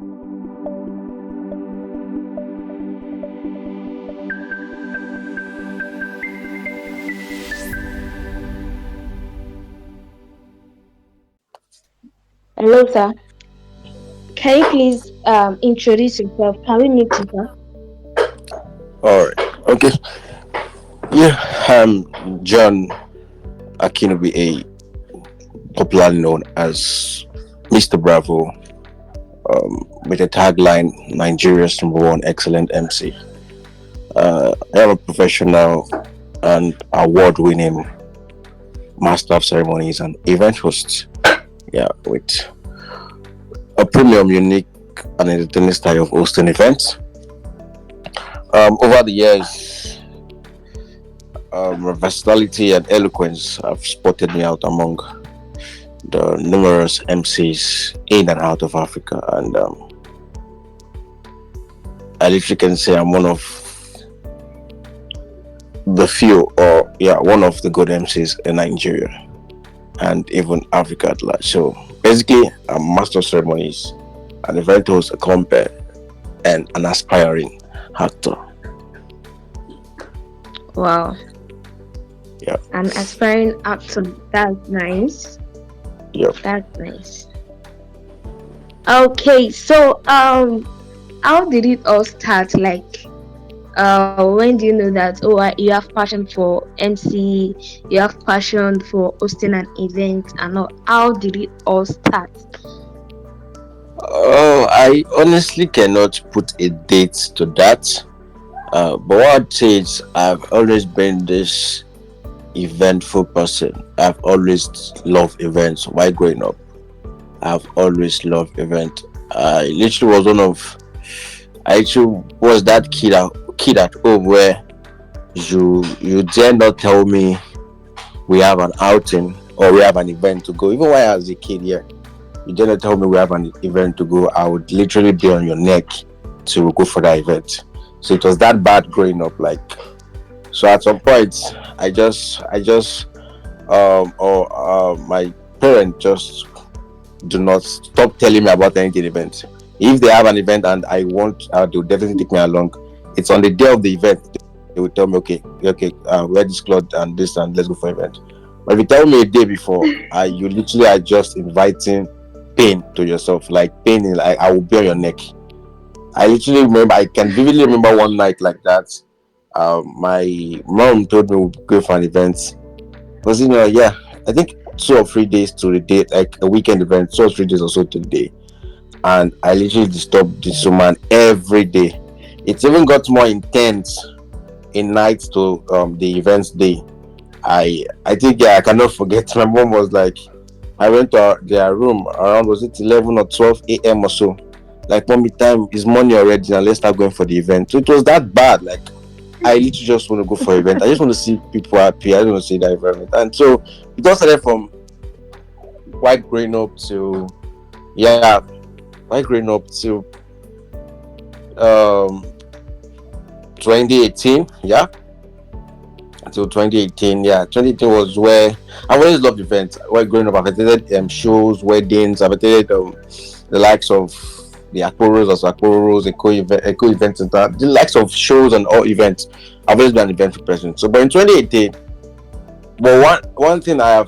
Hello, sir. Can you please introduce yourself? Can we meet you, sir? All right. Okay. Yeah, I'm John Akinnubi, popularly known as Mr. Bravo, with a tagline Nigeria's number one excellent MC. I am a professional and award winning master of ceremonies and event host. Yeah, with a premium, unique, and entertaining style of hosting events. Over the years, versatility and eloquence have spotted me out among the numerous MCs in and out of Africa, and I literally can say I'm one of the few, or yeah, one of the good MCs in Nigeria and even Africa at large. So basically, I'm master of ceremonies, an event host, a compere, and an aspiring actor. Wow. Yeah. An aspiring actor. That's nice. Yep. That's nice. Okay, so how did it all start? Like, when do you know that you have passion for MC, you have passion for hosting an event, and all? How did it all start? Oh, I honestly cannot put a date to that. But what I'd say is I've always been this eventful person. I've always loved events while growing up. I've always loved events. I literally was one of I actually was that kid at home where you dare not tell me we have an outing or we have an event to go. Even when I was a kid, yeah, you dare not tell me we have an event to go. I would literally be on your neck to go for that event. So it was that bad growing up. Like, so at some point, my parents just do not stop telling me about any event. If they have an event and I want, they'll definitely take me along. It's on the day of the event they will tell me, okay, wear this cloth and this and let's go for event. But if you tell me a day before, you literally are just inviting pain to yourself. Like pain in, like, I will be on your neck. I literally remember, I can vividly remember one night like that. My mom told me we'll go for an event. Because I think 2 or 3 days to the day, like a weekend event, 2 or 3 days or so to the day. And I literally disturbed this woman every day. It even got more intense in nights to the events day. I think I cannot forget. My mom was like, I went to their room around, was it 11 or 12 a.m. or so? Like, mommy, time is money already, and let's start going for the event. So it was that bad. Like, I literally just want to go for an event. I just want to see people happy. I don't want to see that environment. And so it all started from white growing up to um 2018, yeah. Until 2018, yeah. 2018 was where I always loved events. While growing up, I've attended shows, weddings. I've attended the likes of the Akporos, Eco events, and that. The likes of shows and all events. I've always been an event person. So, but in 2018, but one thing I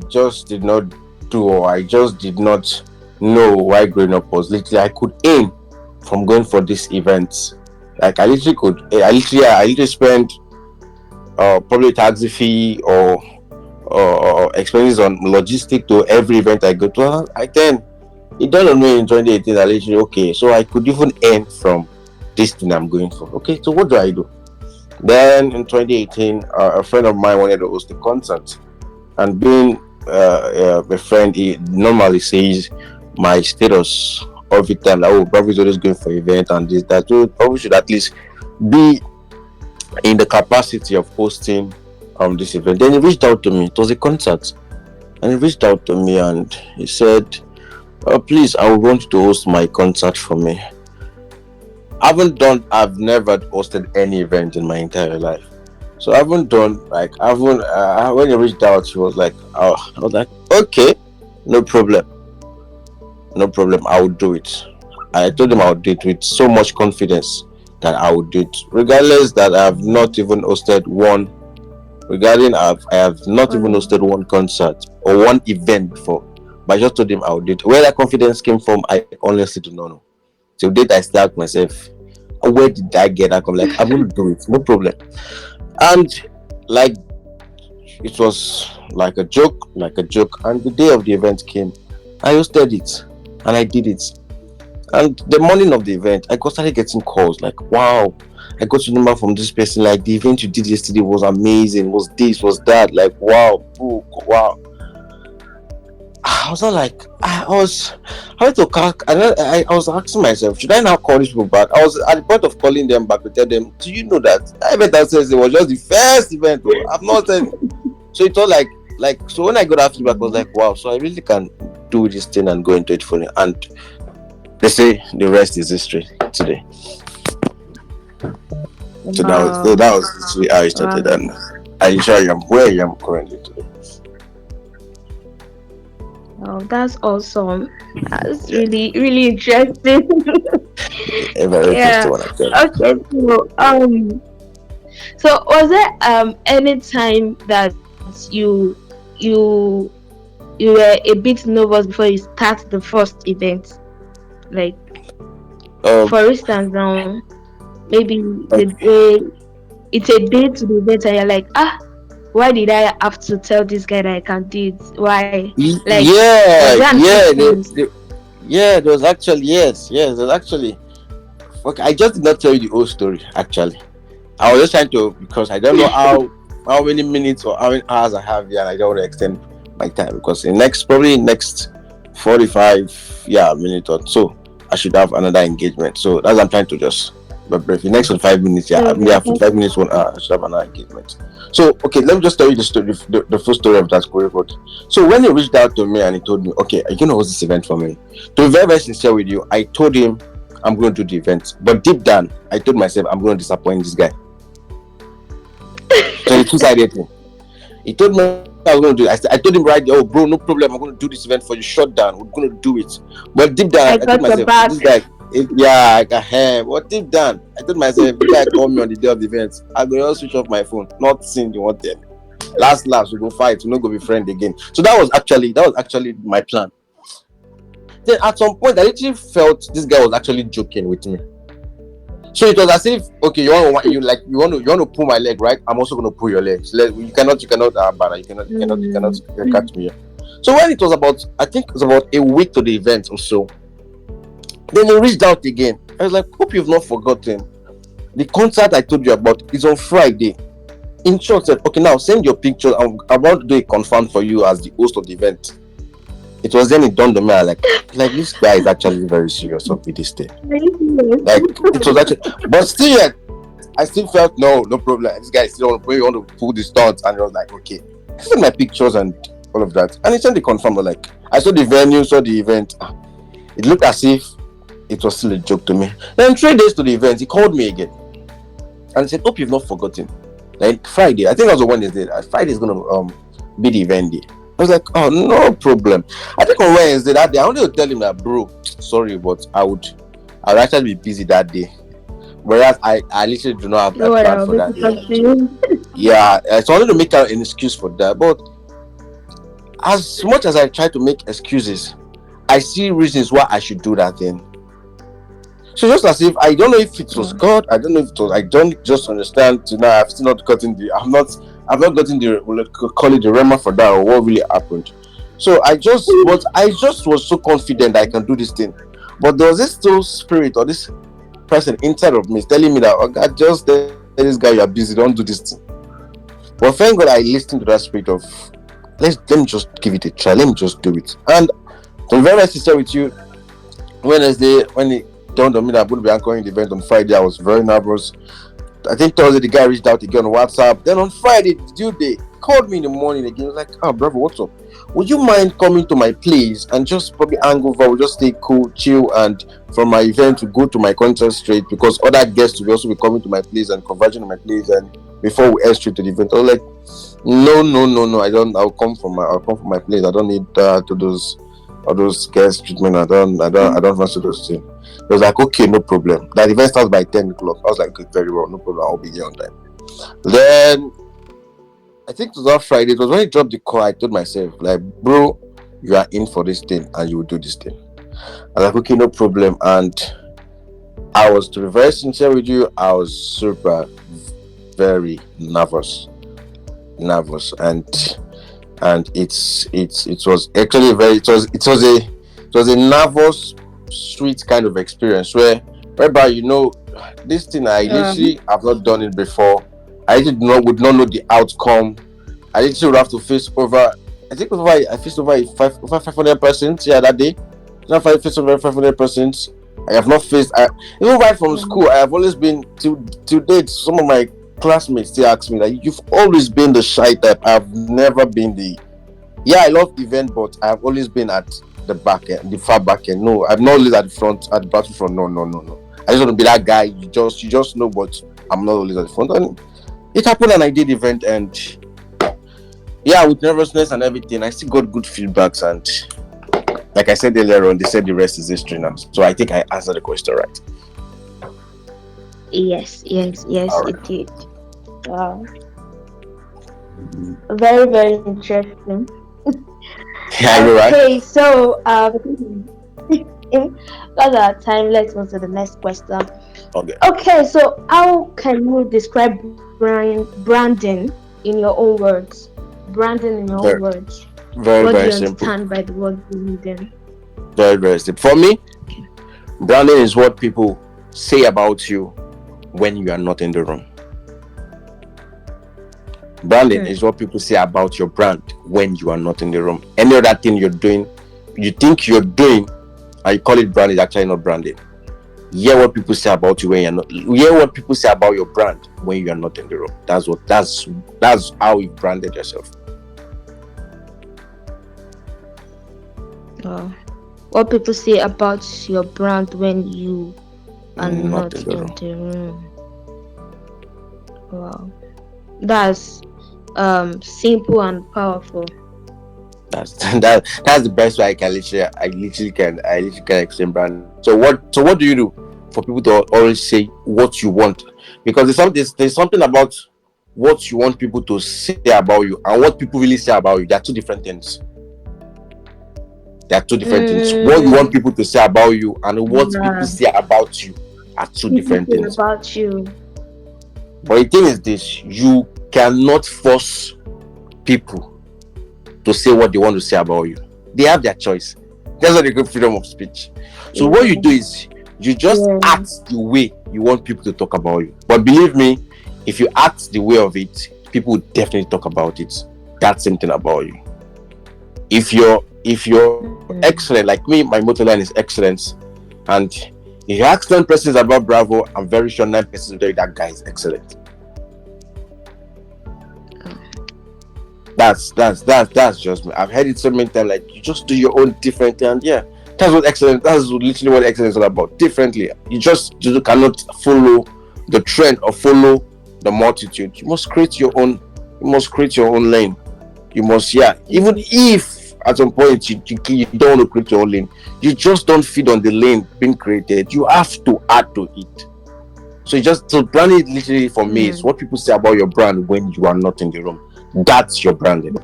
just did not do, or I just did not know why growing up was literally I could aim from going for these events. Like I literally spent probably taxi fee or expenses on logistic to every event I go to. Then it dawned on me in 2018 that literally, okay, so I could even earn from this thing I'm going for. Okay, so what do I do? Then in 2018, a friend of mine wanted to host a concert, and being a friend, he normally says my status every time that, oh, Bravo is always going for event and this that. So probably should at least be in the capacity of hosting this event. Then he reached out to me. It was a concert, and he reached out to me and he said, please, I would want you to host my concert for me. I've never hosted any event in my entire life. So I haven't done, like, when he reached out, he was like, I was like, okay, no problem. no problem, I would do it. I told him I would do it with so much confidence that I would do it, regardless that I have not even hosted one. I have not even Wow. hosted one concert or one event before, but I just told him I would do it. Where that confidence came from, I honestly do not know. Till date, I still ask myself, where did I get that? I'm like, I'm going to do it, no problem. And like, it was like a joke. And the day of the event came, I hosted it, and I did it. And the morning of the event, I got started getting calls like, wow, I got your number from this person. Like, the event you did yesterday was amazing, was this, was that. Like, wow, bro, wow. I was not like, I had to call, I was asking myself, should I now call these people back? I was at the point of calling them back to tell them, do you know that event that says it was just the first event? Oh, I've not said. So it was so when I got that feedback, I was like, wow, so I really can do this thing and go into it for it. And they say the rest is history today. So that Wow. was literally how I started, Wow. and I sure I am where I am currently today. Wow, that's awesome. That's Yeah, really, really interesting. a very interesting Yeah. one, actually. Okay. So was there any time that you you were a bit nervous before you start the first event? Like, Um, for instance, now maybe uh, the day it's a day to the event and you're like, why did I have to tell this guy that I can do it? Why? Like, was yeah, there an yeah, instance? yeah. There was actually yes. There was actually. Okay, I just did not tell you the whole story. Actually, I was just trying to, because I don't know how many minutes or how many hours I have here, and I don't want to extend my time, because in next 45 minutes or so, I should have another engagement. So that's what I'm trying to just, but brief. In next 5 minutes, No, yeah, 5 minutes, 1 hour, I should have another engagement. So okay, let me just tell you the story, the full story of that Korea road. So when he reached out to me and he told me, okay, are you gonna host this event for me? To be very, very sincere with you, I told him I'm going to do the event, but deep down, I told myself I'm going to disappoint this guy. So it's two-sided thing. He told me I was going to do it. I told him right there, oh bro, no problem. I'm going to do this event for you. Shut down. We're going to do it. But deep down, I I told got your myself, back. this guy, yeah, I got him. But deep down, I told myself, if the guy called me on the day of the event, I'm going to switch off my phone. Not seeing you want them. Last laps, we go fight. We're not going to be friends again. So that was actually my plan. Then at some point, I literally felt this guy was actually joking with me. So it was as if, okay, you want to pull my leg, right? I'm also going to pull your leg. So you cannot, Bana, you cannot catch me. So when it was about, I think it was about a week to the event or so, then he reached out again. I was like, hope you've not forgotten. The concert I told you about is on Friday. In short, said, okay, now send your picture. I'm about to do a confirm for you as the host of the event. It was then it dawned on me, like this guy is actually very serious with this thing. Like it was actually, but still yet, I still felt no problem. This guy still want to pull the stunts, and I was like, okay, send my pictures and all of that. And he sent the confirm, like I saw the venue, saw the event. It looked as if it was still a joke to me. Then 3 days to the event, he called me again and he said, hope you've not forgotten. Like Friday, I think that was a Wednesday. Friday is gonna be the event day. I was like, oh, no problem. I think on Wednesday that day, I wanted to tell him that, bro, sorry, but I would actually be busy that day. Whereas I literally do not have No, that plan I'll for be that day. talking. Yeah, so I wanted to make an excuse for that. But as much as I try to make excuses, I see reasons why I should do that thing. So just as if I don't know if it was God, I don't know if it was, I don't just understand to now. I've still not gotten I've not gotten call it the rema for that, or what really happened. So I just was so confident that I can do this thing, but there was this still spirit or this person inside of me telling me that, oh God, just tell this guy you are busy, don't do this thing. But thank God I listened to that spirit of let me just give it a try, let me just do it. And to be very sincere with you, Wednesday when it dawned on me that I'm going to be anchoring the event on Friday, I was very nervous. I think Thursday the guy reached out again on WhatsApp. Then on Friday, due day, called me in the morning again. He was like, oh brother, what's up? Would you mind coming to my place and just probably hang over? We'll just stay cool, chill, and from my event to go to my concert straight, because other guests will also be coming to my place and converging to my place, and before we head straight to the event. I was like, no, I don't. I'll come from my place. I don't need to those. all those guest treatment. I don't fancy those things. It was like, okay, no problem. That event starts by 10 o'clock. I was like, okay, very well, no problem. I'll be here on time. Then I think it was on Friday. It was when I dropped the call. I told myself, like, bro, you are in for this thing, and you will do this thing. I was like, okay, no problem. And I was, to be very sincere with you, I was super, very nervous, and it was actually very, it was a nervous, sweet kind of experience whereby, this thing I literally have not done it before. I literally would not know the outcome. I literally would have to face over. I think I faced over over 500 persons. Yeah, that day. Now I faced over 500 persons. I have not faced. Even right from school, I have always been to date. Some of my classmates still ask me, like, you've always been the shy type. I've never been the. Yeah, I love event, but I've always been at the back end, the far back end. No, I'm not always at the front, at the battlefront. No. I just want to be that guy. You just know, but I'm not always at the front. And it happened, and I did event, and yeah, with nervousness and everything, I still got good feedbacks, and like I said earlier on, they said the rest is history now. So I think I answered the question right. Yes, All it right. did. Wow. Very, very interesting. Yeah, I know, right? Okay, so because our time, let's move to the next question. Okay. Okay, so how can you describe branding in your own words? Branding in your own Very, words. very, What do very you simple. understand by the word branding? Very, very simple. For me, branding is what people say about you when you are not in the room. Branding is what people say about your brand when you are not in the room. Any other thing you're doing, you think you're doing, and you call it brand, is actually not branding. Hear what people say about you when you're not. Hear what people say about your brand when you are not in the room. That's how you branded yourself. Uh, what people say about your brand when you are Not not in the in room. the room. Wow, that's simple and powerful. That's that's the best way I literally can explain branding. So what do you do for people to always say what you want? Because there's something about what you want people to say about you and what people really say about you. They are two different things. They are two different things. What you want Mm, people to say about you and what people yeah, say about you are two people different say things. about you. But the thing is this: you cannot force people to say what they want to say about you. They have their choice. That's why they get freedom of speech. So what you Yeah, do is you just yeah. act the way you want people to talk about you. But believe me, if you act the way of it, people will definitely talk about it. That same thing about you. If you're excellent, like me, my motto line is excellence. And if you ask 10 persons about Bravo, I'm very sure 9 persons will tell you that guy is excellent. That's just me. I've heard it so many times. Like, you just do your own different thing, and yeah, that's literally what excellence is all about. Differently, you cannot follow the trend or follow the multitude. You must create your own. You must create your own lane. You must, yeah. Even Mm, if at some point you don't want to create your own lane, you just don't feed on the lane being created. You have to add to it. So branding literally for me is mm. what people say about your brand when you are not in the room. That's your branding.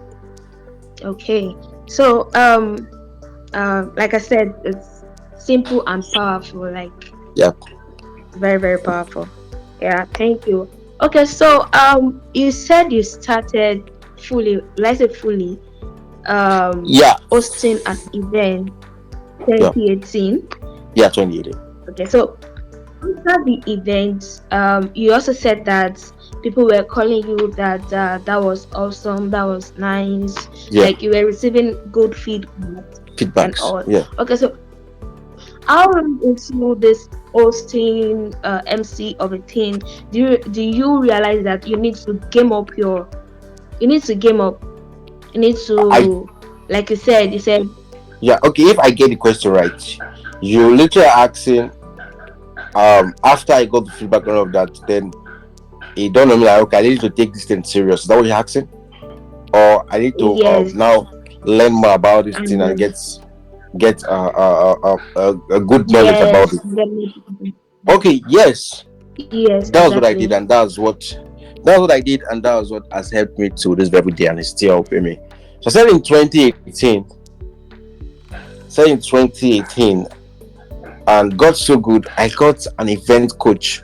Okay, so like I said, it's simple and powerful. Like Yeah. very, very powerful. Yeah, thank you. Okay, so you said you started fully, let's say fully, Yeah. hosting an event Yeah. 2018. Yeah. 2018. Okay, so after the event, you also said that people were calling you that that was awesome, that was nice, Yeah. like you were receiving good feedback and Feedbacks. all. Yeah. Okay, so how long into this hosting MC of a thing do you realize that you need to game up your you need to game up you need I to, like you said. Yeah. Okay. If I get the question right, you literally asking after I got the feedback and all of that, then it dawned on me like, okay, I need to take this thing serious. Is that what you're asking? Or I need to Yes, now learn more about this thing and and get. get a good knowledge about Yes, it. Okay, yes, yes, that was what I exactly. did, and that's what I did, and that was what has helped me to this very day, and it's still helping me. So I said in 2018, said in 2018, and got so good, I got an event coach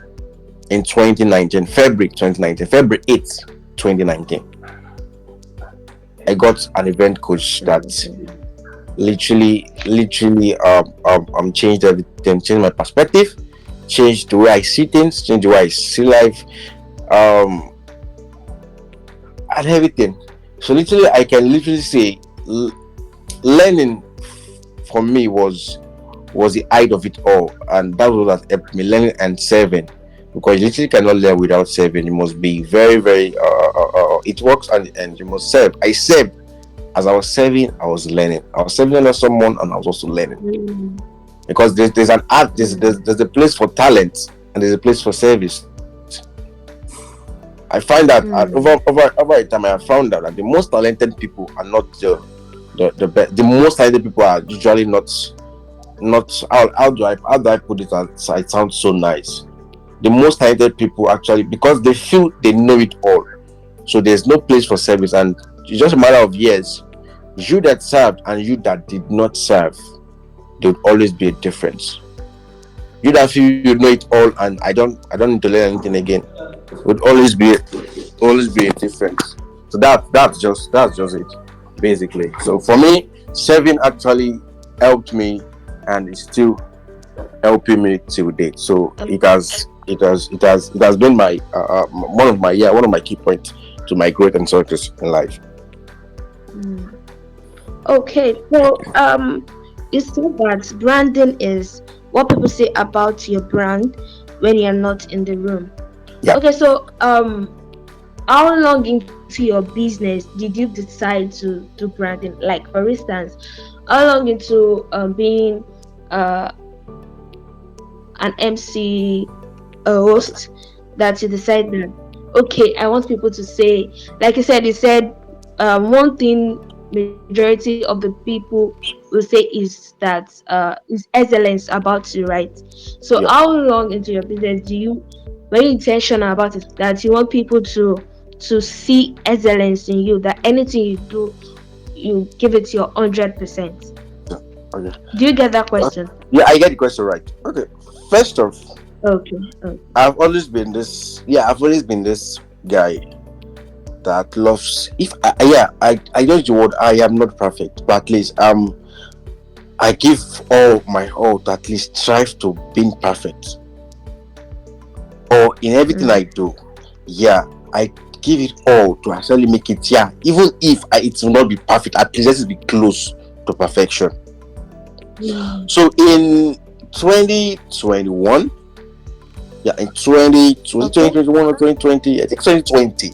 in 2019, February 2019, February 8th, 2019. I got an event coach that literally changed everything, changed my perspective, changed the way I see things, changed the way I see life, um, and everything. So literally, I can literally say, learning for me was the height of it all, and that was what helped me learning and serving. Because you literally cannot learn without serving. You must be very, very. It works, and you must serve. I served. As I was serving, I was learning. I was serving under someone, and I was also learning. Mm, Because there's an art, mm, there's a place for talent, and there's a place for service. I find that mm, over a time, I have found out that the most talented people are not the best. The most talented people are usually not how do I put it? It sounds so nice. The most talented people actually, because they feel they know it all, so there's no place for service, and it's just a matter of years. You that served and you that did not serve, there would always be a difference. You that feel you know it all and I don't need to learn anything again, would always be a difference. So that's just it, basically. So for me, serving actually helped me, and it's still helping me till date. So it has been my one of my key points to my growth and success in life. mm. Okay, so you said that branding is what people say about your brand when you're not in the room. Yeah. Okay, so how long into your business did you decide to do branding? Like for instance, how long into being uh an MC, a host, that you decide that okay, I want people to say, like you said, one thing majority of the people will say is that is excellence about you, right? So Yeah. how long into your business do you were you intentional about it that you want people to see excellence in you, that anything you do you give it your 100%? Okay. Do you get that Uh, question? yeah, I get the question right. Okay. First off, Okay. I've always been this guy that loves, if I use the word, I am not perfect, but at least I give all my all to at least strive to being perfect, or in everything I Mm. do. Yeah, I give it all to actually make it. Yeah, even if it will not be perfect, at least let it be close to perfection. Mm. So in 2021, yeah, in 20 Okay. 2021 or 2020, I think 2020,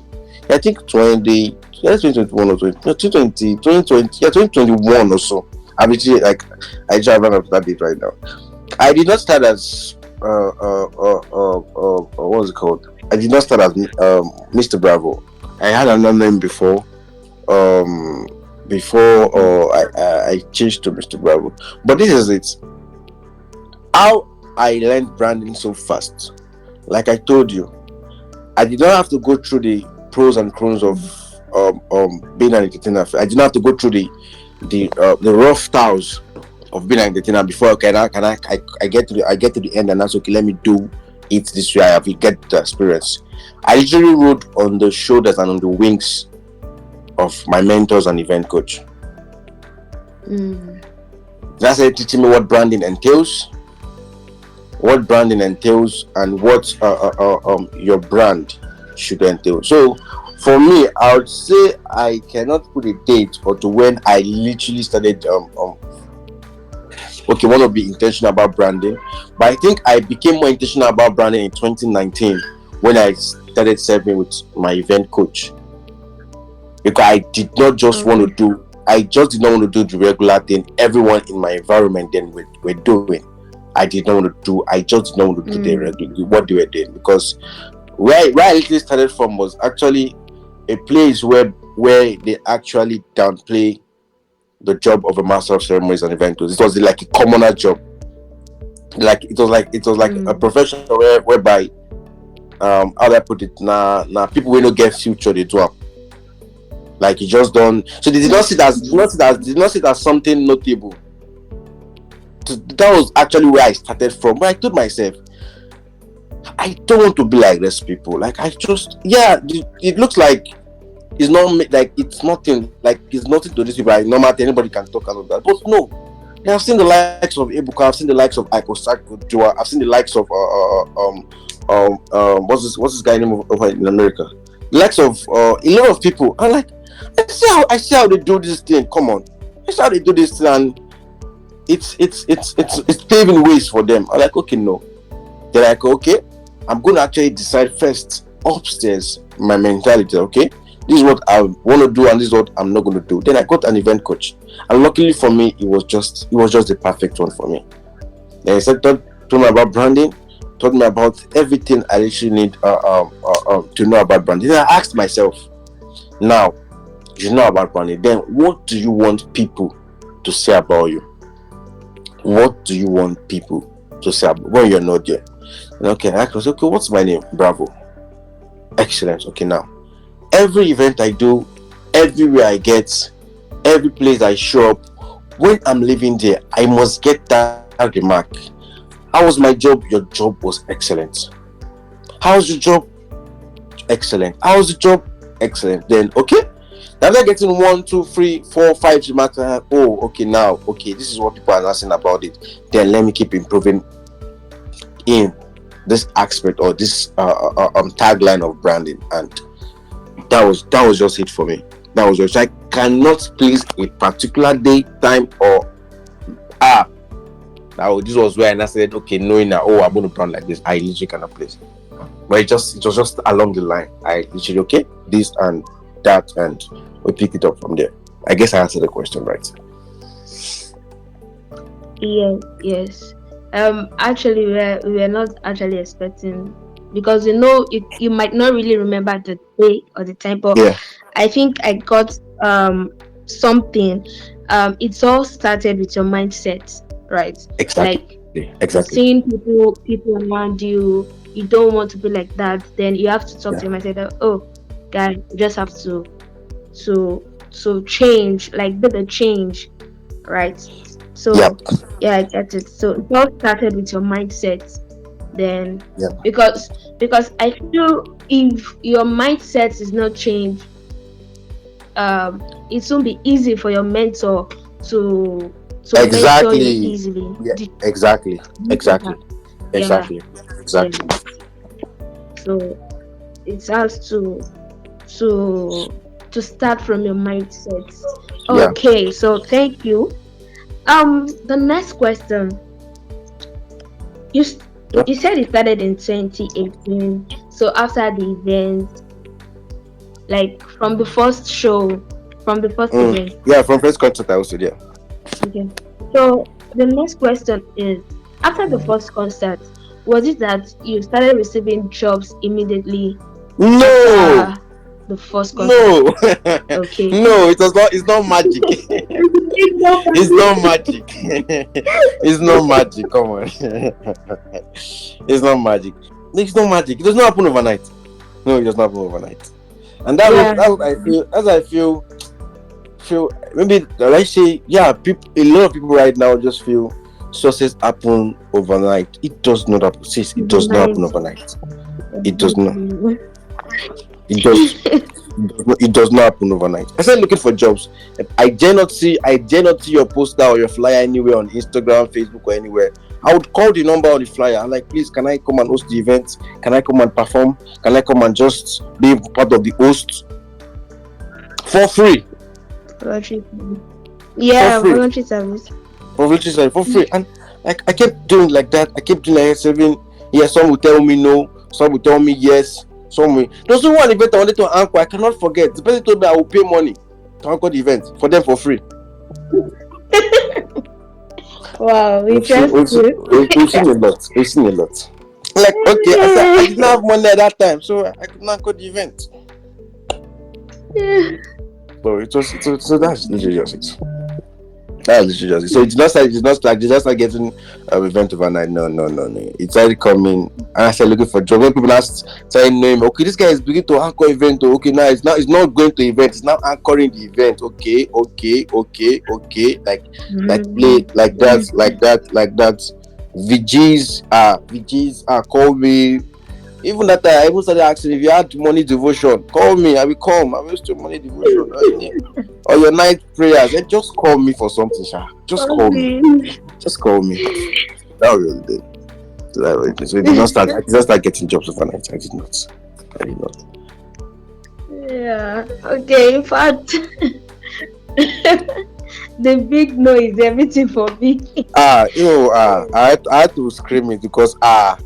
I think 20, yeah, 2021 or 20, no, 2020, yeah, 2021 or so. I'm actually like, I just run up to that date right now. I did not start as what was it called? I did not start as Mr. Bravo. I had another name before. Um, Mm. I changed to Mr. Bravo. But this is it. How I learned branding so fast. Like I told you, I did not have to go through the pros and cons of being an entertainer. I did not have to go through the rough tiles of being an entertainer before I get to the end, and that's okay. Let me do it this way. I have to get the experience. I literally rode on the shoulders and on the wings of my mentors and event coach. Mm. That's it, teaching me what branding entails, and what your brand should entail. So for me, I would say I cannot put a date or to when I literally started okay, want to be intentional about branding. But I think I became more intentional about branding in 2019 when I started serving with my event coach. Because I did not just want to Okay. do, I just did not want to do the regular thing everyone in my environment then were doing. I did not want to do, I just did not want to do Mm. what they were doing. Because where I literally started from was actually a place where they actually downplay the job of a master of ceremonies and event host. It was like a commoner job. Like it was like a Mm. profession whereby how do I put it now people will not get future they do. Like you just don't, so they did not see it as something notable. That was actually where I started from. But I told myself, I don't want to be like these people. Like I just, yeah, it looks like it's not like it's nothing. Like it's nothing to these people. Like no matter anybody can talk about that. But no, I've seen the likes of Ebuka. I've seen the likes of Iko Joa. I've seen the likes of what's this guy name over in America? The likes of a lot of people. I'm like, I see how they do this thing. Come on, I see how they do this thing, and it's paving ways for them. I'm like, okay, no. They're like, okay, I'm going to actually decide first upstairs my mentality. Okay, this is what I want to do, and this is what I'm not going to do. Then I got an event coach, and luckily for me, it was just the perfect one for me. Then he said, told me about branding, told me about everything I actually need to know about branding. Then I asked myself, now you know about branding, then what do you want people to say about you? What do you want people to say about when you're not there? And okay, I asked, okay, what's my name? Bravo. Excellent. Okay, now every event I do, everywhere I get, every place I show up, when I'm living there, I must get that remark. How was my job? Your job was excellent. How's your job? Excellent. How's the job? Excellent. Then okay. After getting 1, 2, 3, 4, 5 remarks, oh, okay, now, okay, this is what people are asking about it. Then let me keep improving in this aspect or this tagline of branding, and that was just it for me. That was just, I cannot place a particular day, time, or now this was where I said, okay, knowing that I'm going to brand like this, I literally cannot place it. But it was just along the line. I literally, okay, this and that, and we pick it up from there. I guess I answered the question right. Yes. Actually, we were not actually expecting, because you might not really remember the day or the time, but Yeah, I think I got something. It's all started with your mindset, right? exactly, Like exactly. seeing people around you, you don't want to be like that. Then you have to talk Yeah, to your mindset that, oh, guy, you just have to change, like do the change, right? yep, So yeah, I get it. So it all started with your mindset. Then yep, because I feel if your mindset is not changed, it won't be easy for your mentor to mentor you exactly. easily. Yeah, Do exactly, you get exactly, that? Yeah, exactly, yeah. exactly. So it has to to start from your mindset. Yeah, Okay, so thank you. The next question, you s- yeah. you said it started in 2018. So after the event, like from the first event. Yeah, from first concert I also there. Okay. So the next question is, after the first concert, was it that you started receiving jobs immediately No, after the first concert? no, Okay. no. It's not magic. It's not magic. It's not magic. Come on. It's not magic. It's not magic. It does not happen overnight. No, it does not happen overnight. And Yeah. that's what I feel. That's what I feel maybe let's say, yeah, people, a lot of people right now just feel success happen overnight. It does not happen. Sis, it does not happen Overnight. overnight. It does not. It does. It does not happen overnight. I started looking for jobs. I dare not see your poster or your flyer anywhere on Instagram, Facebook, or anywhere. I would call the number on the flyer. I'm like, please, can I come and host the event? Can I come and perform? Can I come and just be part of the host for free? Voluntary. For Yeah, free. voluntary service. For free. And like I kept doing like that. I kept doing like 7. Yeah, some will tell me no, some will tell me yes. Some will. There's one event I wanted to anchor. I cannot forget. The person told me I will pay money to anchor the event for them for free. Wow, We've seen, we've seen, interesting. we've seen a lot. We've seen a lot. Like, okay, I said I did not have money at that time, so I could not anchor the event. So it was so that's literally just it. That's literally just it. So it's not like getting event overnight. No, no, no, no. It's already coming. And I started looking for jobs. When people started knowing, okay, this guy is beginning to anchor event. Oh, okay, now it's not going to event. It's now anchoring the event. Okay, okay, okay, okay. Like play like that. VGs call me. Even that time, I even started asking if you had morning devotion, call me. I will come. I will still morning devotion. Or your night prayers. Just call me for something, Sha. Just call me. Okay. Just call me. That was the day. So that was it. So it did not start. I did not start getting jobs overnight. I did not. I did not. Yeah. Okay. In fact, the big no is everything for me. I had to scream it because 'cause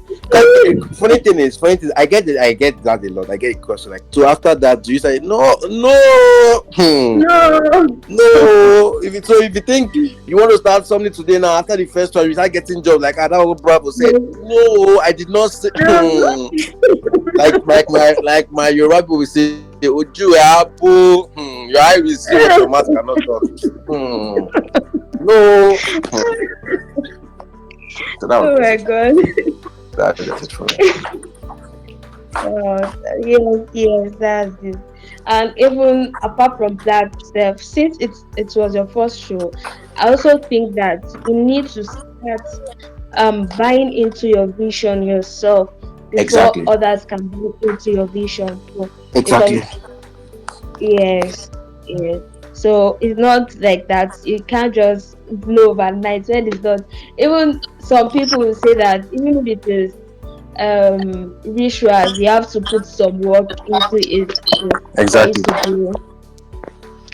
funny thing, I get that a lot. I get a question like, so after that, do you say no, no, No. no? If you think you want to start something today now, after the first one, you start getting jobs like that. What Bravo said, no, I did not say. No. Like my Yoruba people will say, Oju Abu, your eye will see what your mouth cannot touch. No. So that was Oh my just it. god. That was just it for me. Oh, yes, yes, that's it. And even apart from that, since it was your first show, I also think that you need to start buying into your vision yourself before Exactly. others can buy into your vision. So, Exactly. because yes, yes. So it's not like that. You can't just blow overnight when it's not. Even some people will say that even if it is rituals, you have to put some work into it for it Exactly. to grow.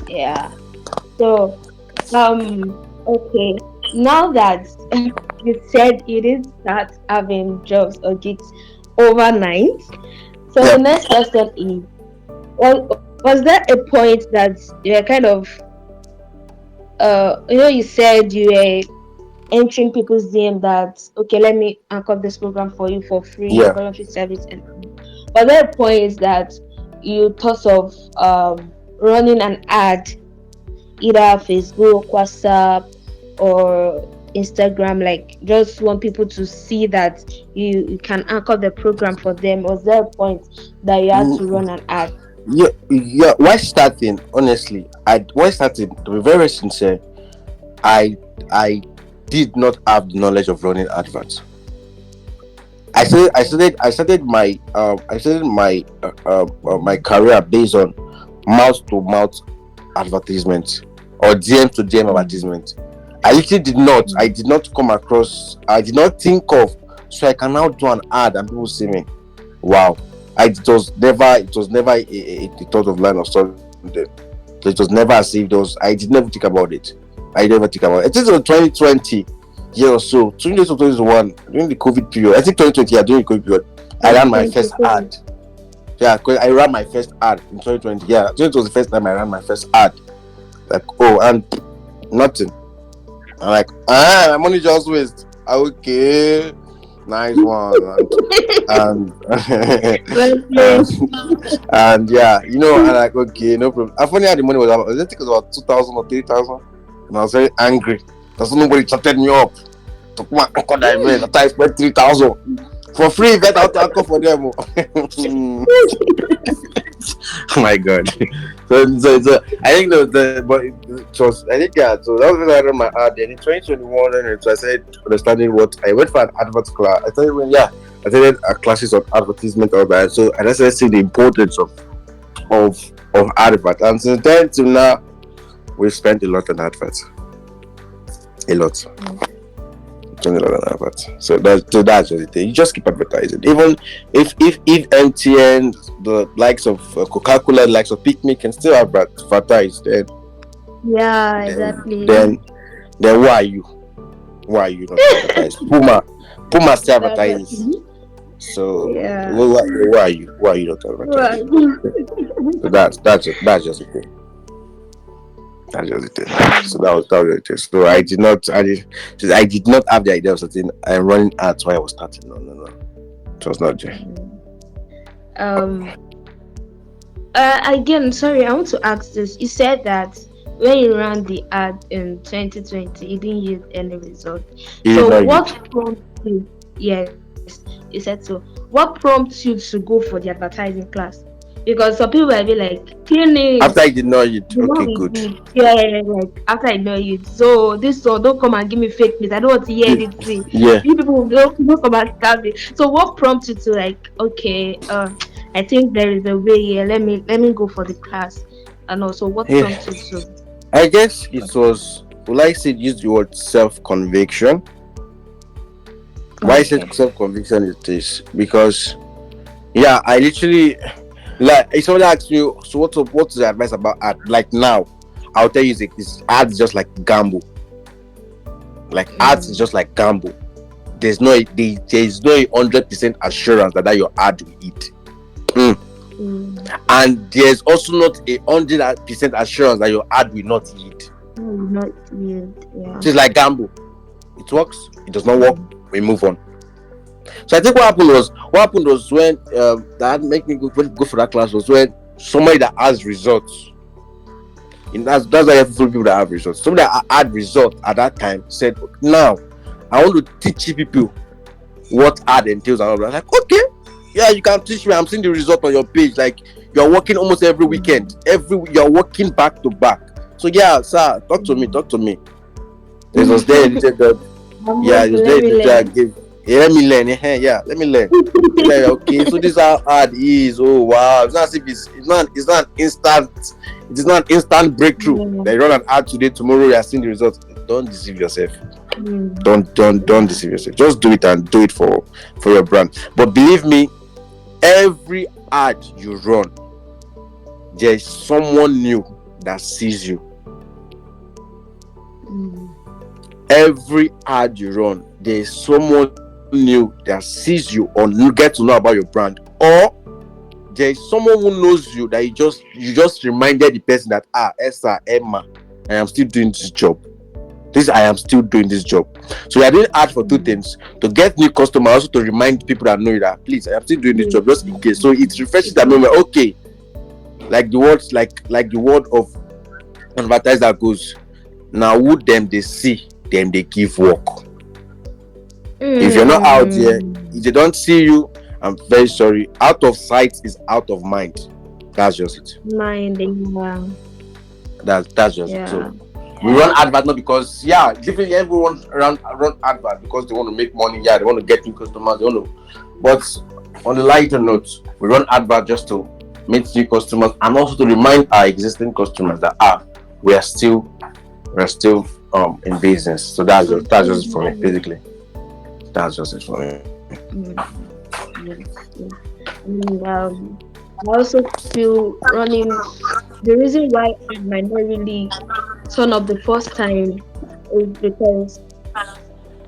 Yeah. So okay. Now that you said you didn't start having jobs or gigs overnight, so the Yep. next question is, was there a point that you were kind of you said you were entering people's DM that, okay, let me anchor this program for you for free, Yeah. voluntary service, and but there are points that you thought of running an ad, either Facebook, WhatsApp, or Instagram, like just want people to see that you can anchor the program for them. Was there a point that you had to Mm, run an ad? yeah. Yeah. Why starting? Honestly, why starting? To be very sincere, I I did not have the knowledge of running adverts. Okay. I started my career based on mouth to mouth advertisement or DM to DM Mm, advertisement. I mm, did not come across, I did not think of, so I can now do an ad and people see me. Wow. It was never a thought of line of something. So it was never as if I did never think about it. I never think about it. It is 2020 year or so, 2021, during the COVID period. I think 2020, yeah, during the COVID period, I ran my first 2022. ad. Yeah, 'cause I ran my first ad in 2020. Yeah, 2020 was the first time I ran my first ad. Like, oh, and nothing. I'm like, my money just waste. Okay, nice one. And Well and, played. and yeah, I'm like, okay, no problem. I funny how the money was about, I think it was about 2,000 or 3,000. And I was very angry because nobody chatted me up to come and anchor the event after I spent 3,000 for free event. I have to anchor for them. Oh my god. So I think but it was, I think, yeah, so that was when I ran my ad. Then in 2021, and so I started understanding what I went for an advert class. I started classes on advertisement, all that. So I started seeing the importance of of advert. And since then till now, we've spent a lot on adverts. A lot. So that's just the thing. You just keep advertising. Even if MTN, the likes of Coca-Cola, the likes of Picnic can still advertise, Yeah, then exactly. then then who are you? Why are you not to advertise? Puma still That's advertises. it. So Yeah. who are you? Who are you not to advertise? Right. So that's just the thing. That's just the thing. So that was it. So I did not have the idea of something. I'm running ads while I was starting. No, no, no. It was not there. Um. Again, sorry, I want to ask this. You said that when you ran the ad in 2020, it didn't yield any result. It did So not yield. what prompts you? Yes, you said so. What prompts you to go for the advertising class? Because some people will be like, cleaning, After it did not yield. the Okay, one we good. did, yeah, yeah, yeah, like after I know you. So this one, don't come and give me fake news. I don't want to hear anything. Yeah. You people will don't come and stab me. So what prompts you to like, okay, I think there is a way here. Let me go for the class. And also, what Yeah. prompts you to? I guess it was, will I say, use the word self conviction. Why I said Okay. self conviction is this? Because, yeah, I literally, like, if somebody asks me, so what's the advice about art? Like now, I'll tell you, it's art is just like gamble. Like, art is Mm. just like gamble. There's no 100% assurance that your art will eat. Mm. Mm. And there's also not 100% assurance that your art will not eat. Not yet. So Yeah. it's like gamble. It works, it does not work, Mm. we move on. So I think what happened was when that make me go for that class was when somebody that has results. That's why I have people that have results. Somebody that had results at that time said, now I want to teach you people what ad entails and all that. Like, okay, yeah, you can teach me. I'm seeing the result on your page. Like, you're working almost every Mm. weekend. You're working back to back. So yeah, sir, talk to me, Mm. talk to me. There was there a little, I'm yeah, it ready. was Let there a me little I learn. gave. Yeah, let me learn. Yeah, let me learn. Then I, okay, so this is how hard it is. Oh wow, it's not as if it's not an instant. It is not an instant breakthrough. Yeah. That you run an ad today, tomorrow you are seeing the results. Don't deceive yourself. Mm. Don't Yeah. deceive yourself. Just do it and do it for your brand. But believe me, every ad you run, there is someone new that sees you. Mm. Every ad you run, there is someone new that sees you or get to know about your brand, or there is someone who knows you that you just reminded the person that, Esther, Emma, I am still doing this job. I am still doing this job. So we are doing ad for two Mm. things: to get new customers, also to remind people that know you that, please, I am still doing this Yes. job just in case. So it refreshes that Because memory. Okay, like the words, like the word of advertiser goes. Now, who them they see, them they give work. If you're not out there, mm, if they don't see you, I'm very sorry. Out of sight is out of mind. That's just it. mind, yeah, That's just it. So yeah. we run advert not because, yeah, definitely everyone run advert because they want to make money. Yeah, they want to get new customers. They want to, but on the lighter note, we run advert just to meet new customers and also to remind our existing customers that we are still in business. So that's just it for me. Basically, that's just it for me. Mm, yes, yes. And I also feel running. The reason why I might not really turn up the first time is because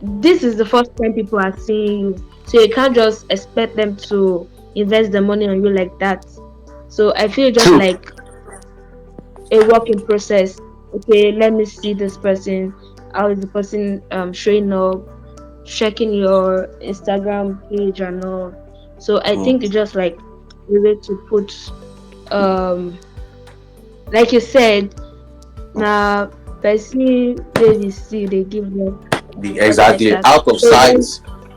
this is the first time people are seeing you, so you can't just expect them to invest the money on you like that. So I feel just True. like a work in process. Okay, let me see this person. How is the person showing up? Checking your Instagram page and all. So I think it's just like a way to put um like you said, now person they see they give them stuff like Exactly. that. Out of So sight when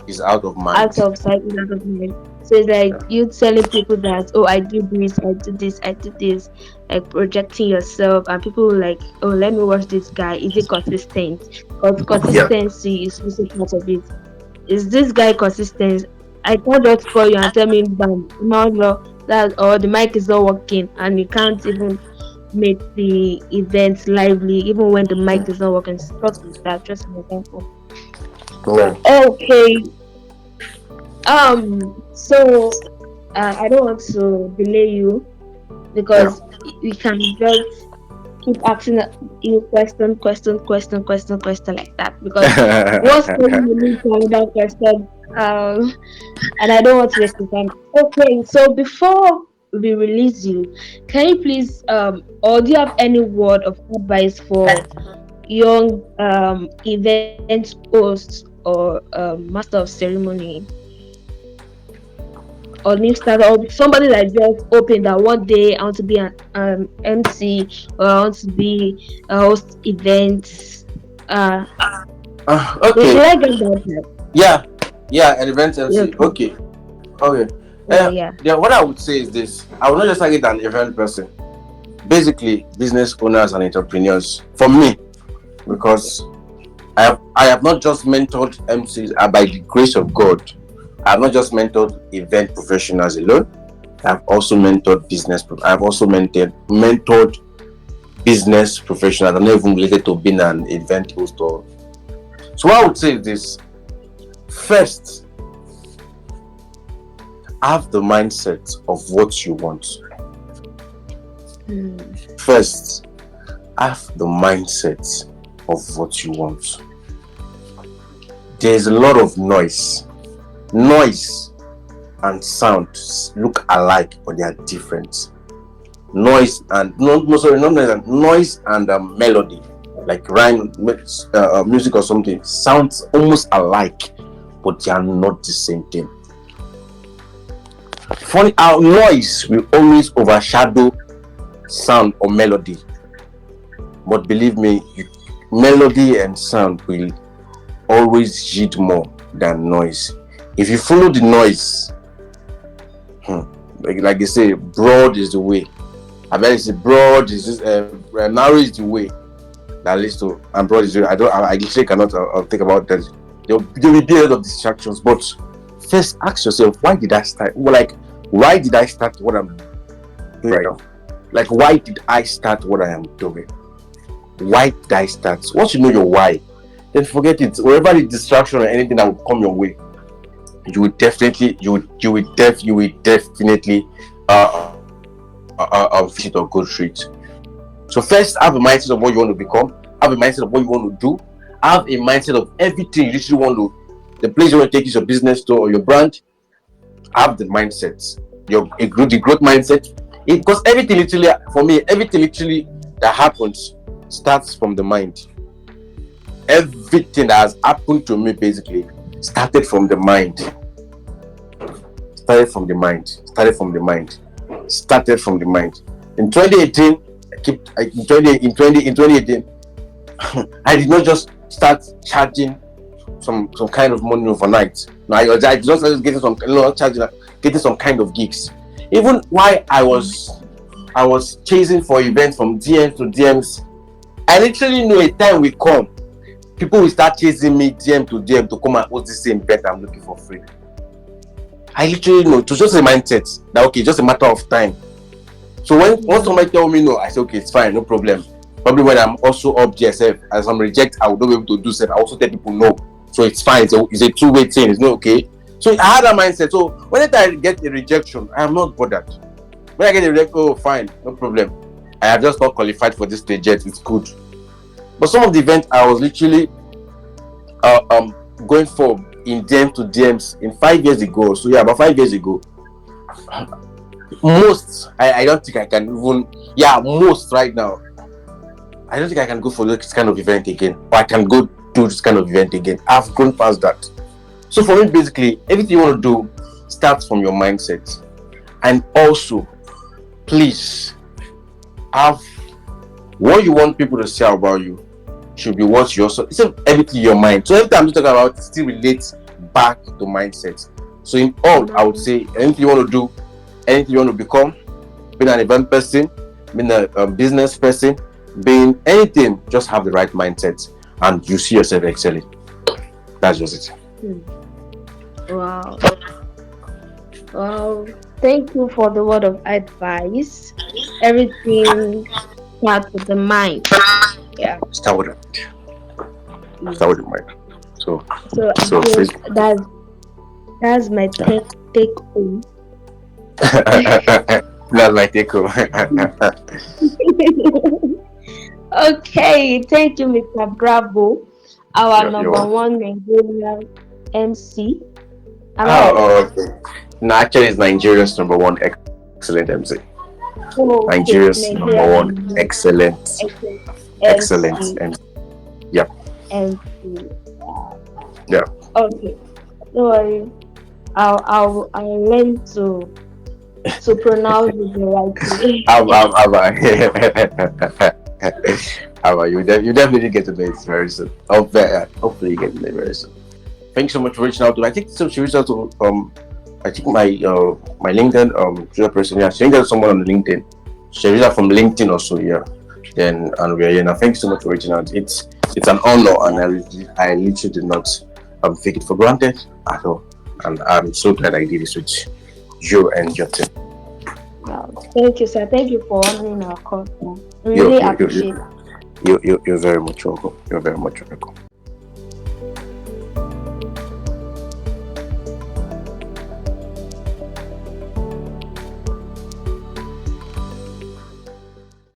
is out of out mind. of sight is out of mind. So it's like you telling people that, oh, I do this, I do this, I do this, like projecting yourself, and people will like, oh, let me watch this guy. Is it consistent? Because Yeah. consistency is also part of it. Is this guy consistent? I can't just call you and tell me, bam, that or the mic is not working, and you can't even make the event lively, even when the mic is not working. Stuff like that, just an example. Yeah. Okay. So I don't want to delay you Yeah. because we can just keep asking you question like that because once you need to another question, um, and I don't want to waste the time. Okay, so before we release you, can you please or do you have any word of advice for young event hosts or master of ceremony? or new starter, or somebody that just opened that one day I want to be an MC, or I want to be a host events. Did Okay. I get that? Yeah. Yeah. An event Right? MC. Okay. Okay. Okay. Yeah, yeah. Yeah. What I would say is this: I would not just target an event person. Basically, business owners and entrepreneurs. For me, because I have not just mentored MCs, by the grace of God. I have not just mentored event professionals alone. I've also mentored I've also mentored business professionals. I'm not even related to being an event host. Or so what I would say is this: first, have the mindset of what you want. Mm. First, have the mindset of what you want. There's a lot of noise and sound look alike, but they are different. Noise and no, sorry, not noise and melody, like rhyme, music or something, sounds almost alike, but they are not the same thing. Funny how noise will always overshadow sound or melody, but believe me, melody and sound will always yield more than noise. If you follow the noise, like they say, broad is the way. I bet it's broad is just narrow is the way that leads to, and broad is the way. I literally cannot think about that. There will be a lot of distractions, but first ask yourself, why did I start? Like, why did I start what I'm doing right now? Like, why did I start what I am doing? Why did I start? Once you know your why, then forget it. Wherever the distraction or anything that will come your way, you will definitely visit or go through it. So first, have a mindset of what you want to become. Have a mindset of what you want to do. Have a mindset of everything you literally want to. The place you want to take is your business to or your brand. Have the mindset. The growth mindset. Because everything literally, for me, everything literally that happens starts from the mind. Everything that has happened to me basically started from the mind. Started from the mind. In 2018, in 2018, I did not just start charging some kind of money overnight. No, I just started getting getting some kind of gigs. Even while I was chasing for events from DMs to DMs, I literally know a time will come, people will start chasing me DM to come and host the same event I'm looking for free. I literally know. It was just a mindset that okay, just a matter of time. So once somebody tell me no, I say okay, it's fine, no problem. Probably when I'm also up GSF, as I'm reject, I will not be able to do stuff. I also tell people no, so it's fine. So it's a two-way thing. It's not okay. So I had that mindset. So whenever I get a rejection, I am not bothered. When I get a rejection, oh fine, no problem. I have just not qualified for this stage yet. It's good. But some of the events I was literally going for in DM to DMs in 5 years ago. So yeah, about 5 years ago. Most I don't think I can even most right now. I don't think I can go for this kind of event again. Or I can go do this kind of event again. I've grown past that. So for me, basically, everything you want to do starts from your mindset. And also, please have what you want people to say about you should be what you also. It's everything in your mind. So every time I'm talking about it still relates back to mindset. So in all, I would say anything you want to do, anything you want to become, being an event person, being a business person, being anything, just have the right mindset and you see yourself excelling. That's just it. Wow. Well, thank you for the word of advice. Everything starts with the mind. Yeah. Start with it. Start with the mind. So So I face. guess that's my take home. That's my take home. Okay, thank you, Mr. Bravo, our You're number welcome. one Nigerian MC. Am I right? Oh, okay. No, actually, it's Nigeria's number one excellent MC. Oh, Nigeria's okay, number one Nigerian excellent MC. MC. Yep. MC. Yeah. Okay, no worries. I'll learn to pronounce it the right How way. about, how about, how about you? You definitely get to know it very soon. Hopefully, you get to know it very soon. Thanks so much for reaching out to. I think so. She reached out to I think my LinkedIn to the person. Yeah, she reached out to someone on LinkedIn. She reached out from LinkedIn also. Yeah. Then and we're here now. Thanks so much for reaching out. It's an honor, and I literally did not take it for granted at all. And I'm so glad I did this with you and your team. Wow. Thank you, sir. Thank you for honoring our call, sir. We You really you you appreciate you you're very much welcome. You're very much welcome.